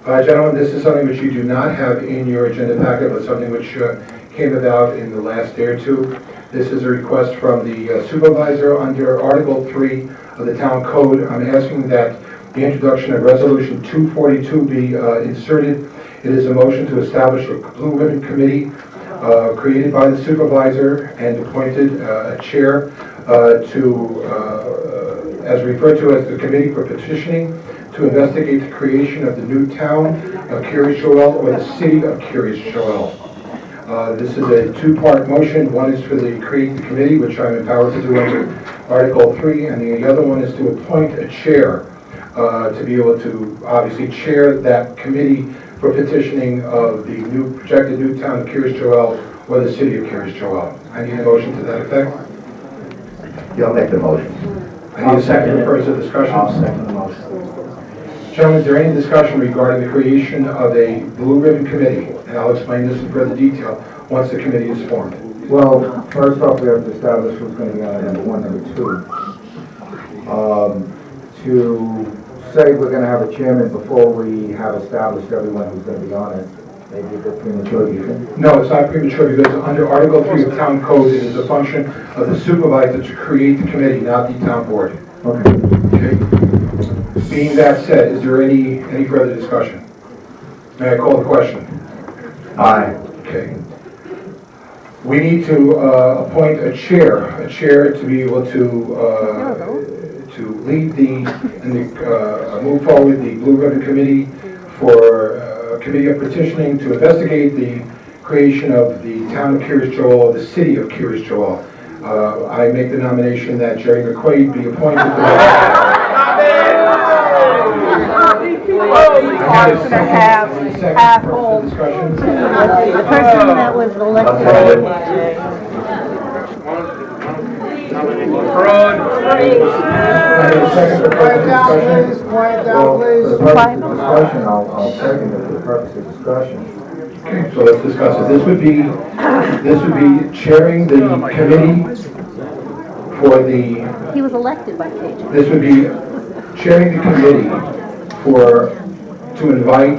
Gentlemen, this is something which you do not have in your agenda packet, but something which came about in the last day or two. This is a request from the supervisor under Article 3 of the Town Code. I'm asking that the introduction of Resolution 242 be inserted. It is a motion to establish a Blue Ribbon Committee created by the supervisor and appointed a chair as referred to as the Committee for Petitioning, to investigate the creation of the new town of Kiryas Joel or the city of Kiryas Joel. This is a two-part motion. One is for the create the committee, which I'm empowered to do under Article 3, and the other one is to appoint a chair to be able to obviously chair that committee for petitioning of the projected new town of Kiryas Joel or the city of Kiryas Joel. I need a motion to that effect. You'll make the motion. I need a second for further discussion. I'll second the motion. Gentlemen, is there any discussion regarding the creation of a Blue Ribbon Committee? And I'll explain this in further detail once the committee is formed. Well, first off, we have to establish who's going to be on number 1, number 2. To say we're going to have a chairman before we have established everyone who's going to be on it, maybe a bit premature, do you think? No, it's not premature because under Article 3 of Town Code, it is a function of the supervisor to create the committee, not the town board. Okay. Okay. Being that said, is there any further discussion? May I call the question? Aye. Okay. We need to appoint a chair to be able to lead move forward the Blue Ribbon Committee for a committee of petitioning to investigate the creation of the town of Kiryas Joel or the city of Kiryas Joel. I make the nomination that Jerry McQuaid be appointed to that. Going to have Apple. The person that was elected. Quiet down, please. For the purpose of discussion, I'll second it for the purpose of discussion. Okay, so let's discuss it. This would be chairing the committee for the. He was elected by KJ. This would be chairing the committee to invite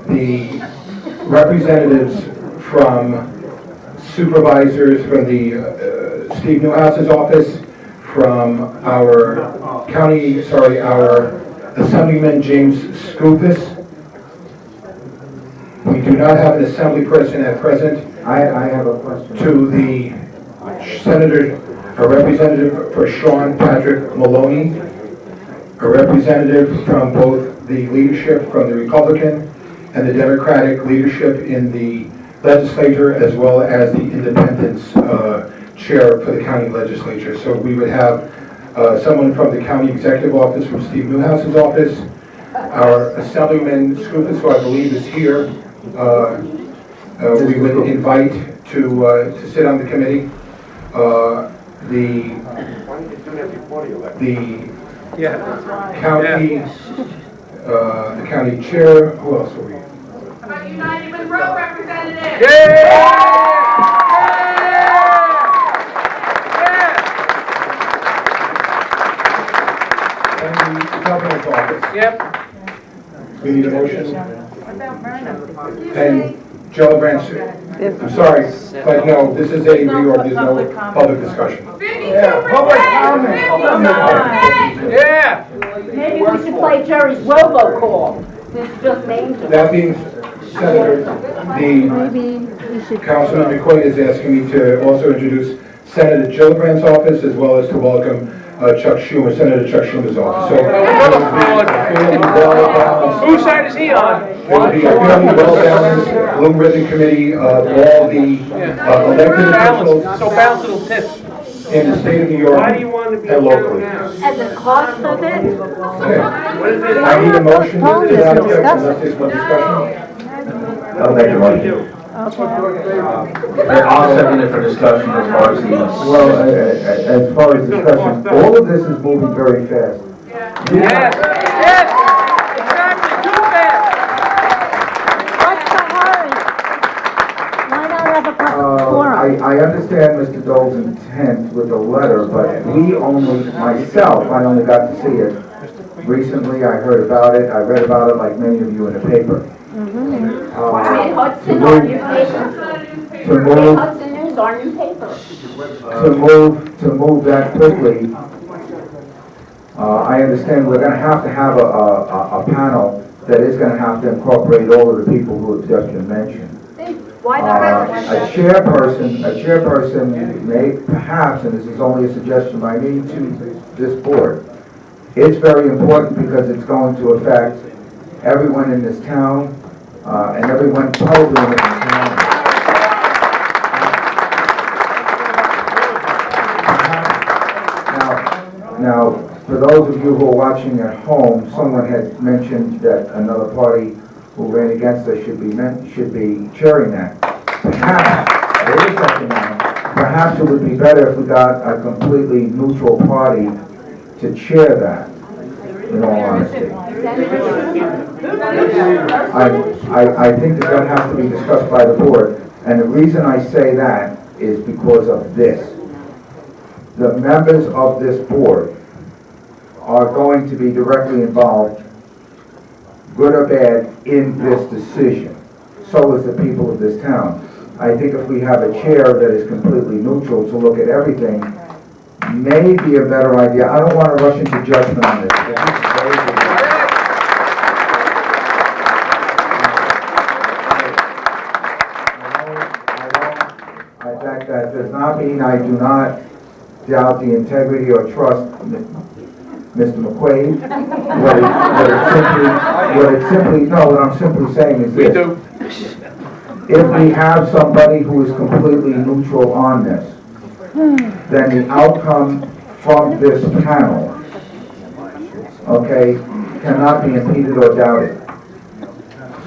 the representatives from supervisors from the Steve Newhouse's office, from our Assemblyman James Skoufis. We do not have an assembly person at present. I have a question. To the senator, a representative for Sean Patrick Maloney, a representative from both the leadership from the Republican and the Democratic leadership in the legislature, as well as the independence chair for the county legislature. So we would have someone from the county executive office, from Steve Newhouse's office, our Assemblyman Skoufis, who I believe is here, we would invite to sit on the committee. The county chair. Who else are we? How about United Monroe representative? And the governor's office. Yep. We need a motion. What about Myrna? And Joel Branch. I'm sorry, but no, this is a reorg. There's no public discussion. 52%! Yeah. Maybe we should play Jerry's robocall. This just named him. That being Senator, Maybe we should. Councilman McQuaid is asking me to also introduce Senator Gillibrand's office, as well as to welcome Senator Chuck Schumer's office. So Whose side is he on? it will be a fairly well-balanced Blue Ribbon Committee of all the elected officials So balance little tips. in the state of New York Why do you want to be and locally. now? And the cost of it? Okay. What is it? I need a motion to Told you that to effect. discuss Unless there's no discussion. I'll make the motion. I'll second it for discussion as far as the. Well, as far as discussion, all of this is moving very fast. Yes. Exactly. Too fast. What's the hurry? Why not have a public forum? I understand Mr. Dole's intent with the letter, but I only got to see it Recently, I heard about it, I read about it like many of you in the paper. Hudson To on move- newspaper. To move, Hudson News on newspaper. to move that quickly, I understand we're gonna have to have a panel that is gonna have to incorporate all of the people who have just been mentioned. Why A chairperson may perhaps, and this is only a suggestion by me to this board, it's very important because it's going to affect everyone in this town, and everyone probably in this town. Now, for those of you who are watching at home, someone had mentioned that another party who ran against us should be chairing that. Perhaps, there is something now, perhaps it would be better if we got a completely neutral party to chair that, in all honesty. I think that that has to be discussed by the board, and the reason I say that is because of this. The members of this board are going to be directly involved, good or bad, in this decision. So is the people of this town. I think if we have a chair that is completely neutral to look at everything, may be a better idea. I don't want to rush into judgment on this. That does not mean I do not doubt the integrity or trust Mr. McQuaid. What I'm simply saying is We this. do. If we have somebody who is completely neutral on this, then the outcome from this panel, okay, cannot be impeded or doubted.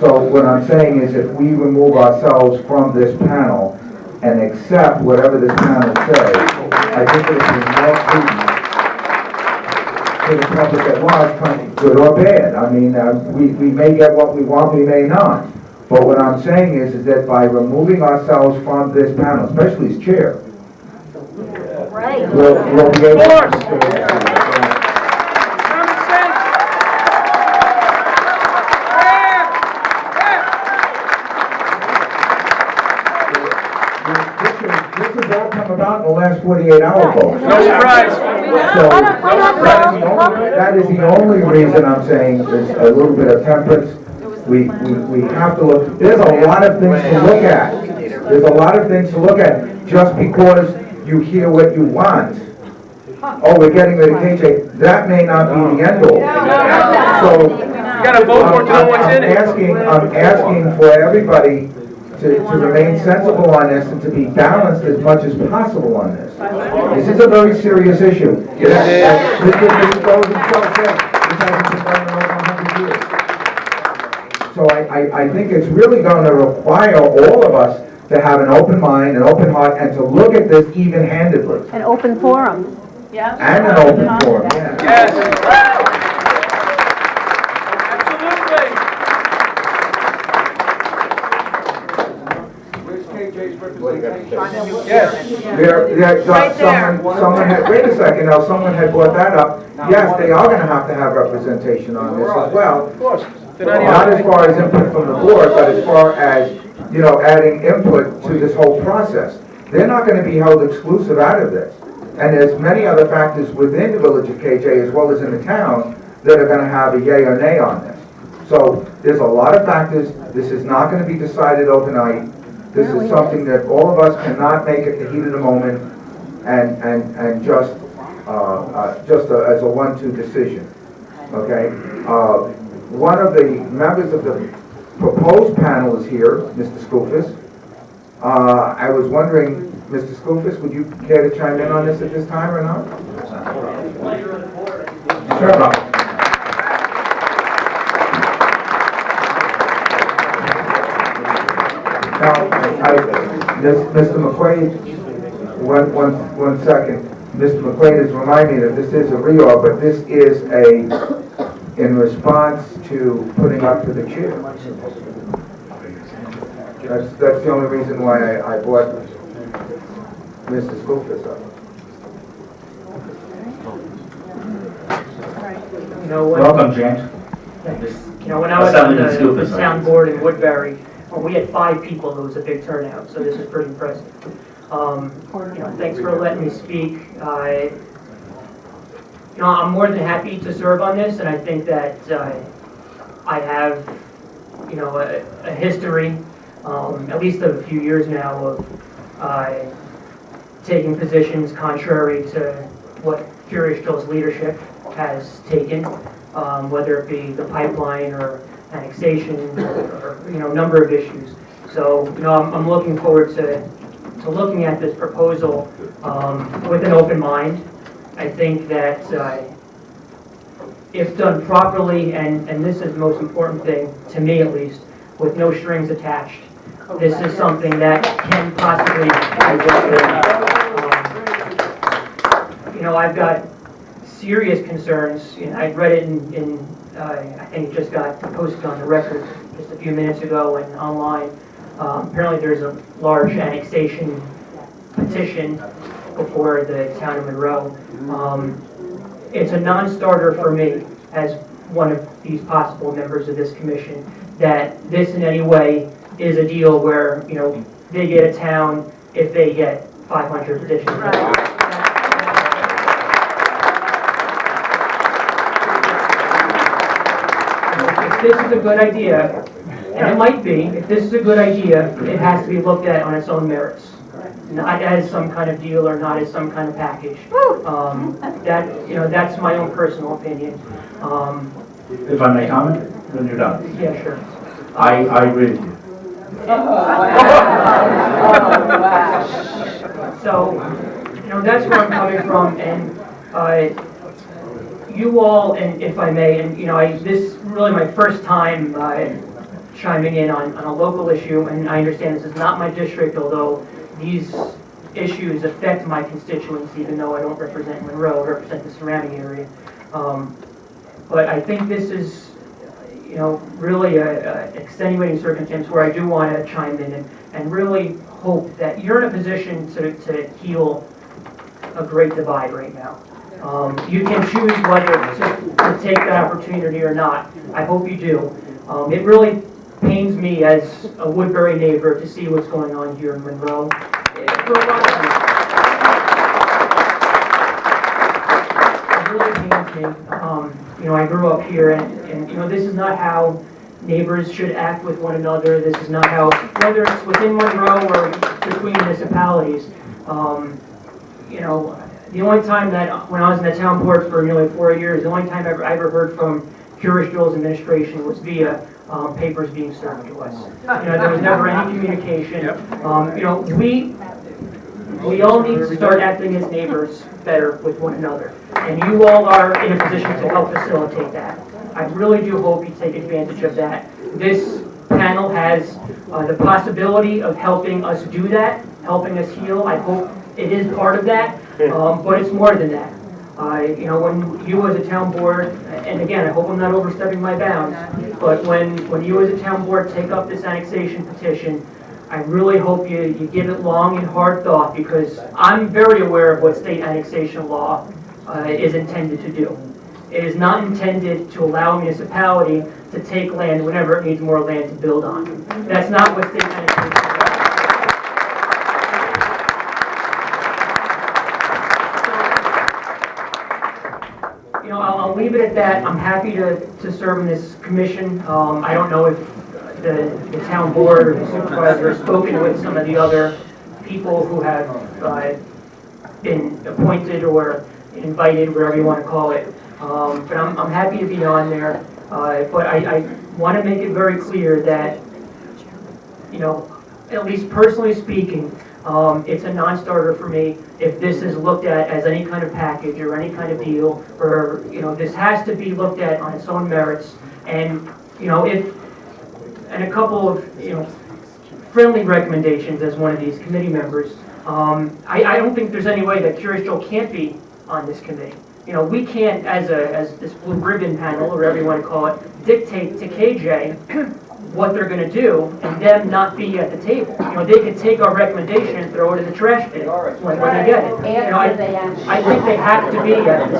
So what I'm saying is if we remove ourselves from this panel and accept whatever this panel says, I think it would be more prudent to the public at large, good or bad. I mean, we may get what we want, we may not. But what I'm saying is that by removing ourselves from this panel, especially as chair, Right. we'll be able Of to... course. Common sense. This has all come about in the last 48 hours, folks. No surprise. So, that is the only reason I'm saying is a little bit of temperance. We have to look, there's a lot of things to look at. There's a lot of things to look at. Just because you hear what you want, oh, we're getting rid of KJ, that may not be the end all. So, You gotta vote for it to know what's in it. I'm asking for everybody to remain sensible on this and to be balanced as much as possible on this. This is a very serious issue. This goes without saying. This hasn't been done in over 100 years. So I think it's really going to require all of us to have an open mind, an open heart, and to look at this even-handedly. An open forum. And an open forum, yeah. Yes. Absolutely. Yes. Someone had, wait a second, now, someone had brought that up. Yes, they are gonna have to have representation on this as well. Of course. They're Not as here. far as input from the board, but as far as, you know, adding input to this whole process. They're not gonna be held exclusive out of this. And there's many other factors within the Village of KJ as well as in the town that are gonna have a yay or nay on this. So, there's a lot of factors. This is not gonna be decided overnight. This is something that all of us cannot make at the heat of the moment and just as a 1-2 decision, okay? One of the members of the proposed panel is here, Mr. Skoufis. I was wondering, Mr. Skoufis, would you care to chime in on this at this time or not? Sure. Now, Mr. McQuaid, one second. Mr. McQuaid has reminded me that this is a reorg, but this is in response to putting up to the chair. That's the only reason why I brought Mr. Skoufis up. Welcome, James. When I was on Assemblyman the Skoufis, town board in Woodbury, we had 5 people, and it was a big turnout, so this is pretty impressive. Thanks for letting me speak. I'm more than happy to serve on this, and I think that I have, a history, at least of a few years now, of taking positions contrary to what Kiryas Joel's leadership has taken, whether it be the pipeline or annexation or a number of issues. So, I'm looking forward to looking at this proposal with an open mind. I think that if done properly, and this is the most important thing, to me at least, with no strings attached, this is something that can possibly be done. I've got serious concerns. I read it in I think it just got posted on the record just a few minutes ago and online. Apparently there's a large annexation petition before the town of Monroe. It's a non-starter for me as one of these possible members of this commission that this in any way is a deal where, they get a town if they get 500 additional members. If this is a good idea, and it might be, if this is a good idea, it has to be looked at on its own merits. Not as some kind of deal or not as some kind of package. That's my own personal opinion. If I may comment, then you're done. Yeah, sure. I agree with you. So, that's where I'm coming from, and you all, and if I may, and this is really my first time chiming in on a local issue, and I understand this is not my district, although these issues affect my constituents, even though I don't represent Monroe, I represent the surrounding area. But I think this is, really a extenuating circumstance where I do want to chime in and really hope that you're in a position to heal a great divide right now. You can choose whether to take that opportunity or not. I hope you do. It really pains me as a Woodbury neighbor to see what's going on here in Monroe. For a lot of reasons. It really pains me. I grew up here, and this is not how neighbors should act with one another. This is not how, whether it's within Monroe or between municipalities. The only time that, when I was in the town board for nearly 4 years, the only time I ever heard from Kiryas Joel's administration was via papers being served to us. There was never any communication. We all need to start acting as neighbors better with one another. And you all are in a position to help facilitate that. I really do hope you take advantage of that. This panel has the possibility of helping us do that, helping us heal. I hope it is part of that, but it's more than that. When you as a town board, and again, I hope I'm not overstepping my bounds, but when you as a town board take up this annexation petition, I really hope you give it long and hard thought, because I'm very aware of what state annexation law is intended to do. It is not intended to allow a municipality to take land whenever it needs more land to build on. That's not what state annexation law is. I'll leave it at that. I'm happy to serve in this commission. I don't know if the town board or the supervisor has spoken with some of the other people who have been appointed or invited, whatever you want to call it. But I'm happy to be on there. But I want to make it very clear that, at least personally speaking, it's a non-starter for me if this is looked at as any kind of package or any kind of deal, or, this has to be looked at on its own merits. And, and a couple of, friendly recommendations as one of these committee members. I don't think there's any way that Kiryas Joel can't be on this committee. We can't, as this blue ribbon panel, or whatever you want to call it, dictate to KJ what they're going to do and them not be at the table. They could take our recommendation and throw it in the trash bin when they get it. I think they have to be at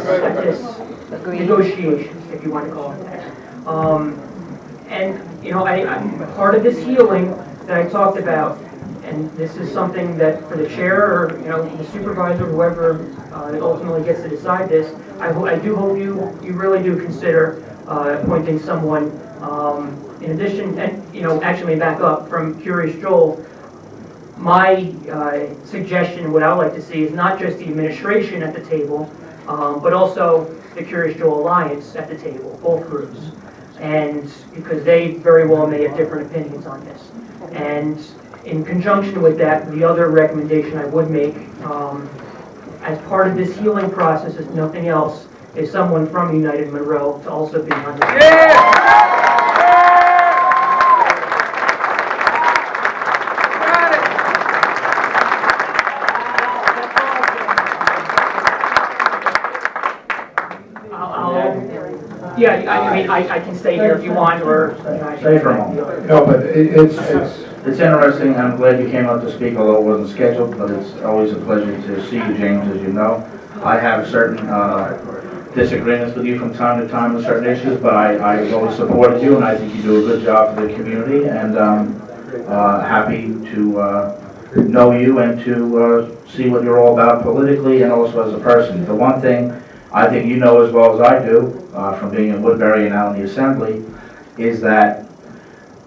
this negotiations, if you want to call it that. And, you know, I'm part of this healing that I talked about, and this is something that for the chair or, you know, the supervisor, whoever ultimately gets to decide this, I do hope you really do consider appointing someone in addition, and, you know, actually back up from Kiryas Joel. My suggestion, what I would like to see is not just the administration at the table, but also the Kiryas Joel Alliance at the table, both groups. And because they very well may have different opinions on this. And in conjunction with that, the other recommendation I would make, as part of this healing process, if nothing else, is someone from United Monroe to also be on this. Yeah, I mean, I can stay here if you want, or... Stay for a moment. No, but it's It's interesting, I'm glad you came out to speak, although it wasn't scheduled, but it's always a pleasure to see you, James, as you know. I have certain disagreements with you from time to time on certain issues, but I've always supported you, and I think you do a good job for the community, and happy to know you and to see what you're all about politically and also as a person. The one thing I think you know as well as I do, from being in Woodbury and out in the Assembly, is that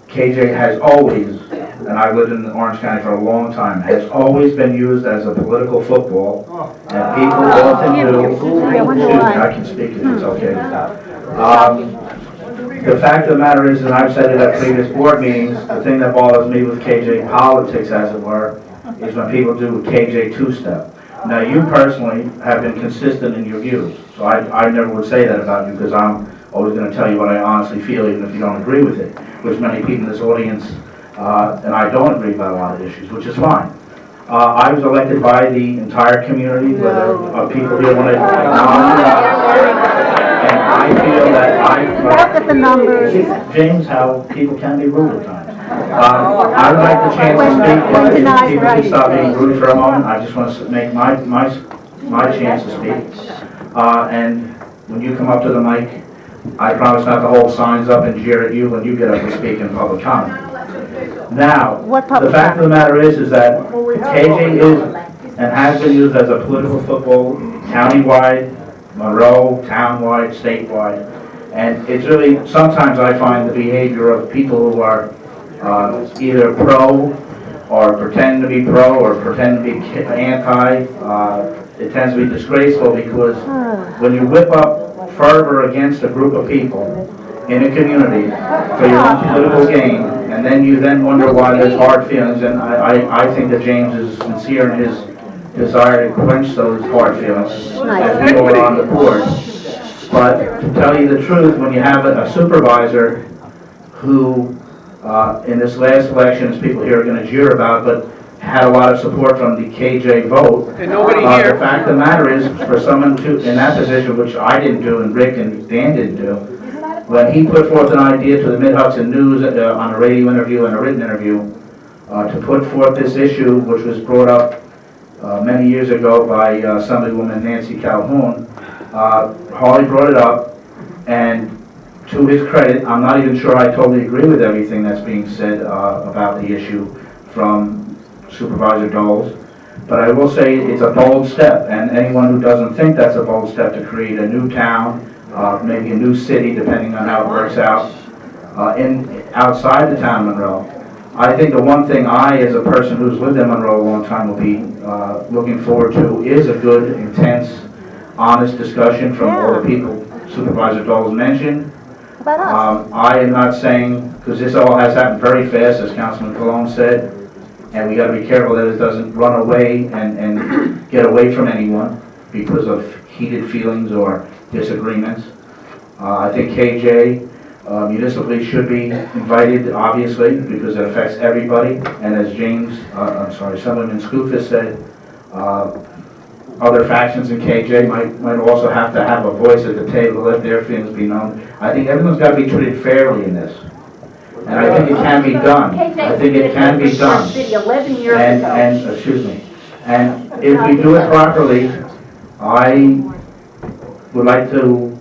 KJ has always, and I lived in Orange County for a long time, has always been used as a political football, and people often do, excuse me, I can speak if it's okay. The fact of the matter is, and I've said it at previous board meetings, the thing that bothers me with KJ politics, as it were, is when people do a KJ two-step. Now, you personally have been consistent in your views, so I never would say that about you, because I'm always going to tell you what I honestly feel, even if you don't agree with it, which many people in this audience and I don't agree about a lot of issues, which is fine. I was elected by the entire community, whether people here want to acknowledge it, and I feel that Look at the numbers. James, how people can be rude at times. I would like the chance to speak, if people can stop being rude for a moment. I just want to make my chance to speak. And when you come up to the mic, I promise not to hold signs up and jeer at you when you get up and speak in public comment. Now, the fact of the matter is that KJ is and has been used as a political football, countywide, Monroe, townwide, statewide, and it's really, sometimes I find the behavior of people who are either pro or pretend to be pro or pretend to be anti, it tends to be disgraceful, because when you whip up fervor against a group of people in a community for your own political gain, and then you wonder why there's hard feelings, and I think that James is sincere in his desire to quench those hard feelings as people are on the board. But to tell you the truth, when you have a supervisor who, in this last election, as people here are going to jeer about, but had a lot of support from the KJ vote. And nobody here. The fact of the matter is, for someone to, in that position, which I didn't do and Rick and Dan didn't do, when he put forth an idea to the Mid-Hudson News on a radio interview and a written interview, to put forth this issue, which was brought up many years ago by Assemblywoman Nancy Calhoun, Harley brought it up, and to his credit, I'm not even sure I totally agree with everything that's being said about the issue from Supervisor Doles, but I will say it's a bold step, and anyone who doesn't think that's a bold step to create a new town, maybe a new city, depending on how it works out, outside the town of Monroe. I think the one thing I, as a person who's lived in Monroe a long time, will be looking forward to is a good, intense, honest discussion from all the people Supervisor Doles mentioned. About us. I am not saying, because this all has happened very fast, as Councilman Cologne said, and we got to be careful that it doesn't run away and get away from anyone because of heated feelings or disagreements. I think KJ municipally should be invited, obviously, because it affects everybody. And as Assemblyman Skoufis said, other factions in KJ might also have to have a voice at the table to let their feelings be known. I think everyone's got to be treated fairly in this. And I think it can be done. I think it can be done. And excuse me. And if we do it properly, I would like to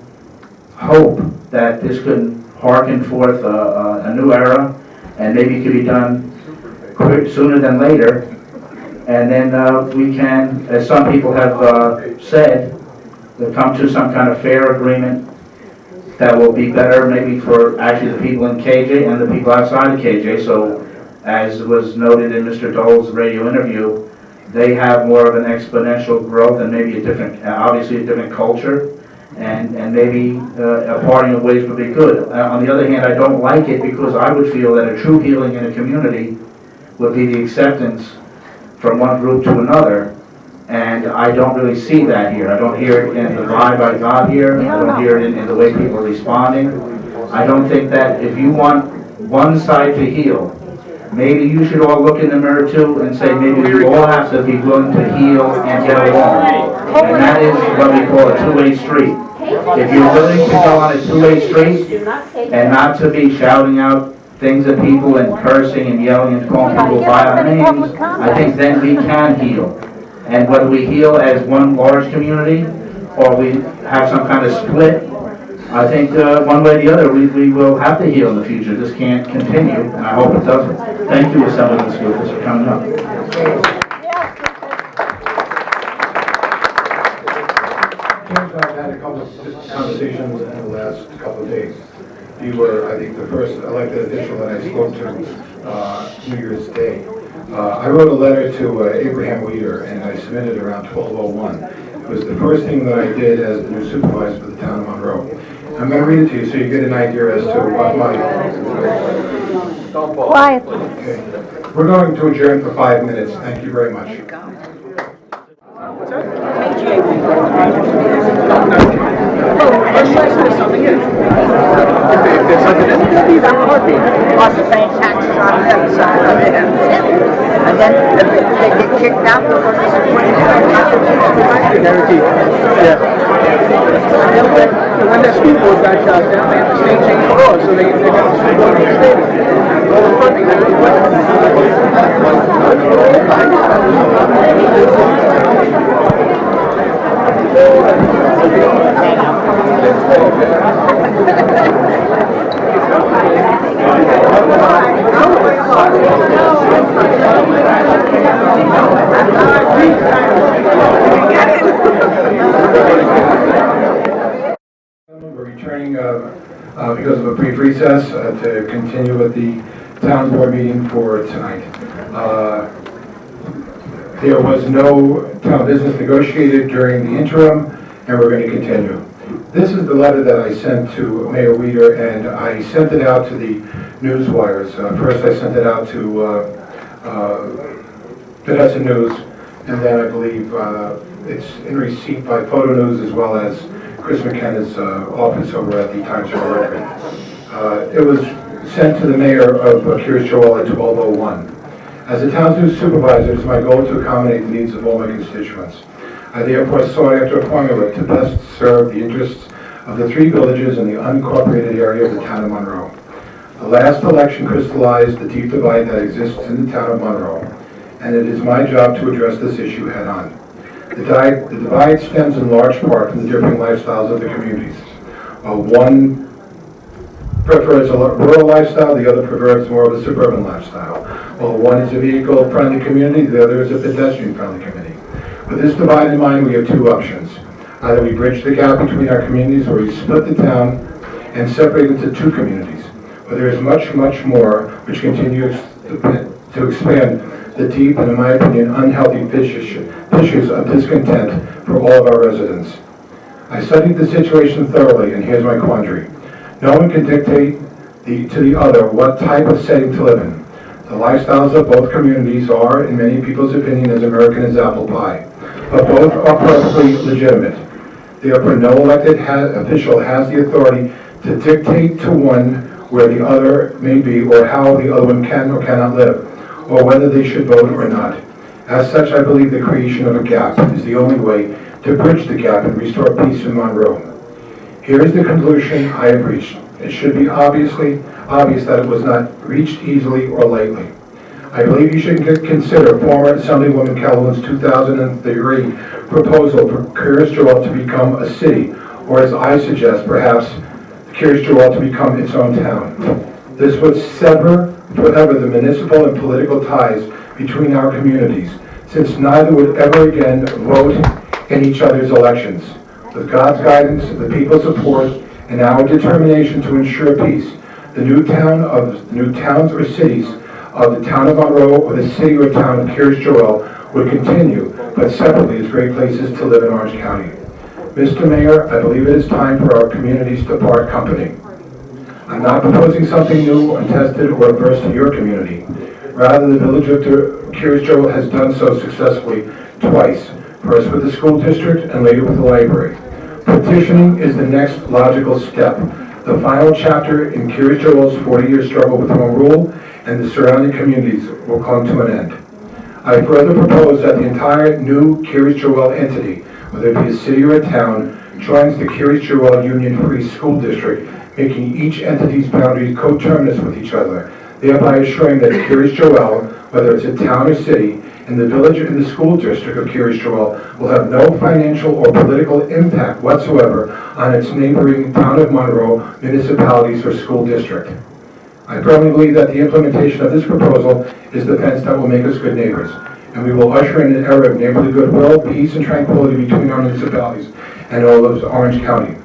hope that this could hearken forth a new era, and maybe it could be done sooner than later. And then we can, as some people have said, come to some kind of fair agreement that will be better maybe for actually the people in KJ and the people outside of KJ. So, as was noted in Mr. Doles' radio interview, they have more of an exponential growth and maybe a different, obviously a different culture, and maybe a parting of ways would be good. On the other hand, I don't like it because I would feel that a true healing in a community would be the acceptance from one group to another, and I don't really see that here. I don't hear it in the vibe I got here. I don't hear it in the way people are responding. I don't think that if you want one side to heal, maybe you should all look in the mirror too and say maybe we all have to be willing to heal and get along. And that is what we call a two-way street. If you're willing to go on a two-way street and not to be shouting out things at people and cursing and yelling and calling people by names, I think then we can heal. And whether we heal as one large community or we have some kind of split, I think one way or the other we will have to heal in the future. This can't continue, and I hope it doesn't. Thank you, Assemblyman Skoufis, for coming up. James and I have had a couple of conversations in the last couple of days. You were, I think, the first elected official that I spoke to New Year's Day. I wrote a letter to Abraham Weeder, and I submitted around 12:01. It was the first thing that I did as the new supervisor for the town of Monroe. I'm going to read it to you so you get an idea as to what my... Quiet. Okay. We're going to adjourn for 5 minutes. Thank you very much. Plus the same taxes on the other side of it. And then if they get kicked out, they're going to Guaranteed. Yeah. When that school board got shut down, they had the state change the law, so they got the school board reinstated. All the funding that they We're returning because of a brief recess to continue with the town board meeting for tonight. There was no town business negotiated during the interim, and we're going to continue. This is the letter that I sent to Mayor Weeder, and I sent it out to the news wires. First I sent it out to Vanessa News, and then I believe it's in receipt by Photo News as well as Chris McKenna's office over at the Times Square Record. It was sent to the mayor of Kiryas Joel at 12:01. As the town's new supervisor, it is my goal to accommodate the needs of all my constituents. I therefore sought after a formula to best serve the interests of the three villages in the unincorporated area of the town of Monroe. The last election crystallized the deep divide that exists in the town of Monroe, and it is my job to address this issue head-on. The divide stems in large part from the differing lifestyles of the communities. While one prefers a rural lifestyle, the other prefers more of a suburban lifestyle. While one is a vehicle-friendly community, the other is a pedestrian-friendly community. With this divide in mind, we have two options. Either we bridge the gap between our communities, or we split the town and separate into two communities. But there is much, much more which continues to expand the deep and, in my opinion, unhealthy fissures of discontent for all of our residents. I studied the situation thoroughly, and here's my quandary. No one can dictate to the other what type of setting to live in. The lifestyles of both communities are, in many people's opinion, as American as apple pie, but both are perfectly legitimate. Therefore, no elected official has the authority to dictate to one where the other may be, or how the other one can or cannot live, or whether they should vote or not. As such, I believe the creation of a gap is the only way to bridge the gap and restore peace in Monroe. Here is the conclusion I have reached. It should be obvious that it was not reached easily or lightly. I believe you should consider former Assemblywoman Calhoun's 2003 proposal for Kiryas Joel to become a city, or as I suggest, perhaps Kiryas Joel to become its own town. This would sever forever the municipal and political ties between our communities, since neither would ever again vote in each other's elections. With God's guidance, the people's support, and our determination to ensure peace, the new towns or cities of the town of Monroe or the city or town of Kiryas Joel would continue, but separately as great places to live in Orange County. Mr. Mayor, I believe it is time for our communities to part company. I'm not proposing something new, untested, or adverse to your community. Rather, the Village of Kiryas Joel has done so successfully twice, first with the school district and later with the library. Petitioning is the next logical step. The final chapter in Kiryas Joel's 40-year struggle with home rule and the surrounding communities will come to an end. I further propose that the entire new Kiryas Joel entity, whether it be a city or a town, joins the Kiryas Joel Union Free School District, making each entity's boundaries coterminous with each other, thereby assuring that Kiryas Joel, whether it's a town or city, and the village and the school district of Kiryas Joel will have no financial or political impact whatsoever on its neighboring town of Monroe municipalities or school district. I firmly believe that the implementation of this proposal is the fence that will make us good neighbors, and we will usher in an era of neighborly goodwill, peace, and tranquility between our municipalities and all of Orange County.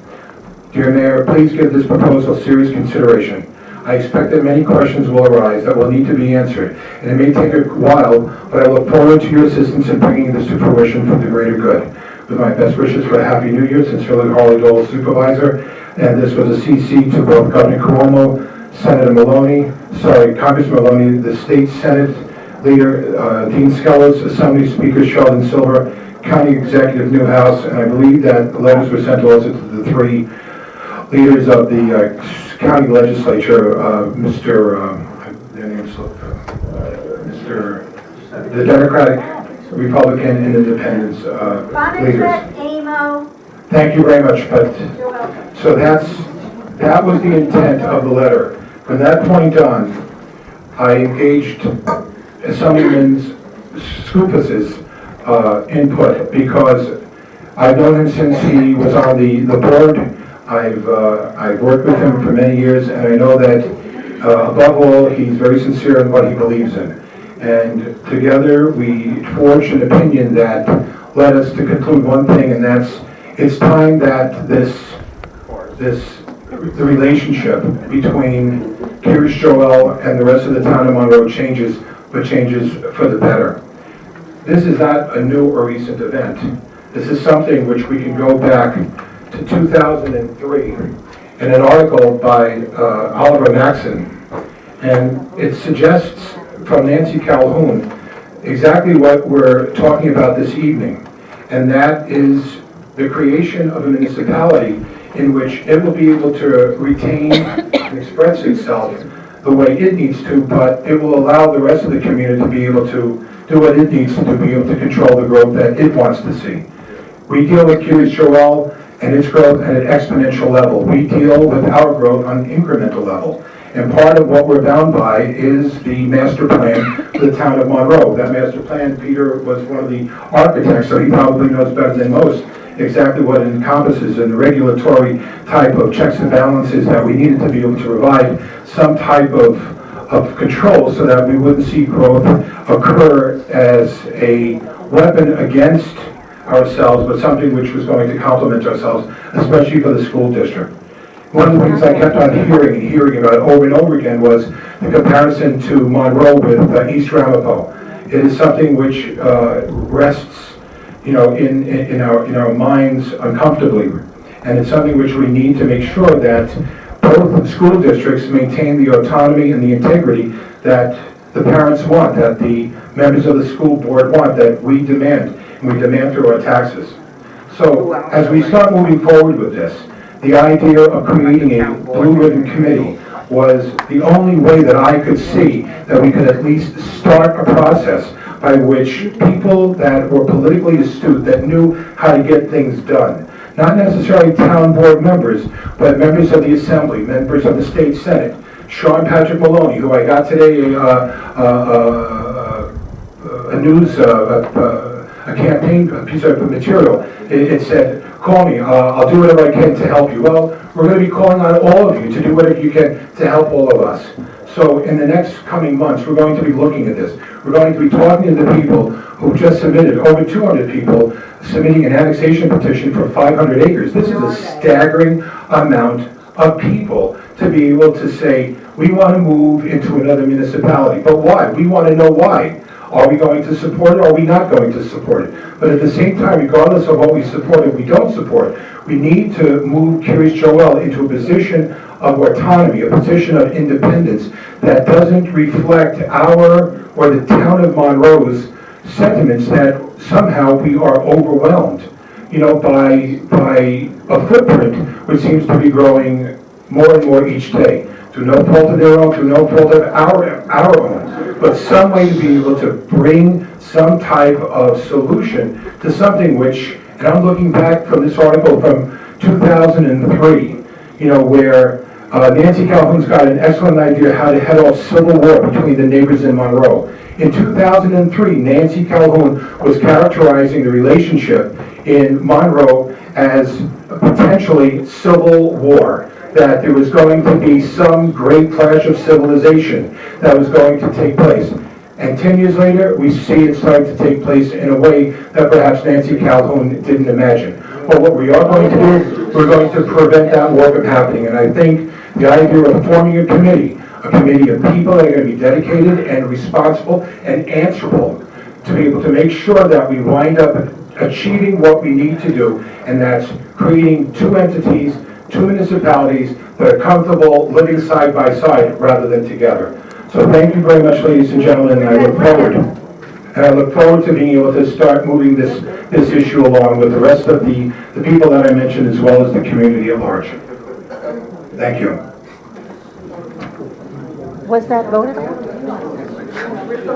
Dear Mayor, please give this proposal serious consideration. I expect that many questions will arise that will need to be answered, and it may take a while, but I look forward to your assistance in bringing this to fruition for the greater good. With my best wishes for a Happy New Year, sincerely Harley Doles, Supervisor, and this was a CC to both Governor Cuomo, Congressman Maloney, the State Senate Leader, Dean Skelos, Assembly Speaker Sheldon Silver, County Executive Newhouse, and I believe that the letters were sent also to the three leaders of the county legislature, the Democratic, Republican, and Independents leaders. Amo. Thank you very much. But so that was the intent of the letter. From that point on, I engaged Assemblyman Skoufis' input because I've known him since he was on the board. I've worked with him for many years, and I know that above all, he's very sincere in what he believes in. And together, we forged an opinion that led us to conclude one thing, and that's it's time that the relationship between Kiryas Joel and the rest of the town of Monroe changes, but changes for the better. This is not a new or recent event. This is something which we can go back to 2003 in an article by Oliver Maxson, and it suggests from Nancy Calhoun exactly what we're talking about this evening, and that is the creation of a municipality in which it will be able to retain and express itself the way it needs to, but it will allow the rest of the community to be able to do what it needs to do, be able to control the growth that it wants to see. We deal with Kiryas Joel and its growth at an exponential level. We deal with our growth on an incremental level. And part of what we're bound by is the master plan for the town of Monroe. That master plan, Peter was one of the architects, so he probably knows better than most exactly what it encompasses and the regulatory type of checks and balances that we needed to be able to provide some type of control so that we wouldn't see growth occur as a weapon against ourselves, but something which was going to complement ourselves, especially for the school district. One of the things I kept on hearing about over and over again was the comparison to Monroe with East Ramapo. It is something which rests, in our minds uncomfortably, and it's something which we need to make sure that both school districts maintain the autonomy and the integrity that the parents want, that the members of the school board want, that we demand, and we demand through our taxes. So as we start moving forward with this, the idea of creating a blue ribbon committee was the only way that I could see that we could at least start a process by which people that were politically astute, that knew how to get things done, not necessarily town board members, but members of the Assembly, members of the State Senate, Sean Patrick Maloney, who a campaign, a piece of material. It said, call me, I'll do whatever I can to help you. Well, we're going to be calling on all of you to do whatever you can to help all of us. So in the next coming months, we're going to be looking at this. We're going to be talking to the people who just submitted, over 200 people, submitting an annexation petition for 500 acres. This is a staggering amount of people to be able to say, we want to move into another municipality. But why? We want to know why. Are we going to support it or are we not going to support it? But at the same time, regardless of what we support or we don't support, we need to move Kiryas Joel into a position of autonomy, a position of independence that doesn't reflect our or the town of Monroe's sentiments that somehow we are overwhelmed, by a footprint which seems to be growing more and more each day, through no fault of their own, through no fault of our own, but some way to be able to bring some type of solution to something which, and I'm looking back from this article from 2003, where Nancy Calhoun's got an excellent idea how to head off civil war between the neighbors in Monroe. In 2003, Nancy Calhoun was characterizing the relationship in Monroe as potentially civil war, that there was going to be some great clash of civilization that was going to take place. And 10 years later, we see it starting to take place in a way that perhaps Nancy Calhoun didn't imagine. But what we are going to do, we're going to prevent that war from happening. And I think the idea of forming a committee of people that are going to be dedicated and responsible and answerable to be able to make sure that we wind up achieving what we need to do, and that's creating two entities, two municipalities that are comfortable living side by side rather than together. So thank you very much, ladies and gentlemen, and I look forward to being able to start moving this issue along with the rest of the people that I mentioned, as well as the community at large. Thank you. Was that voted on?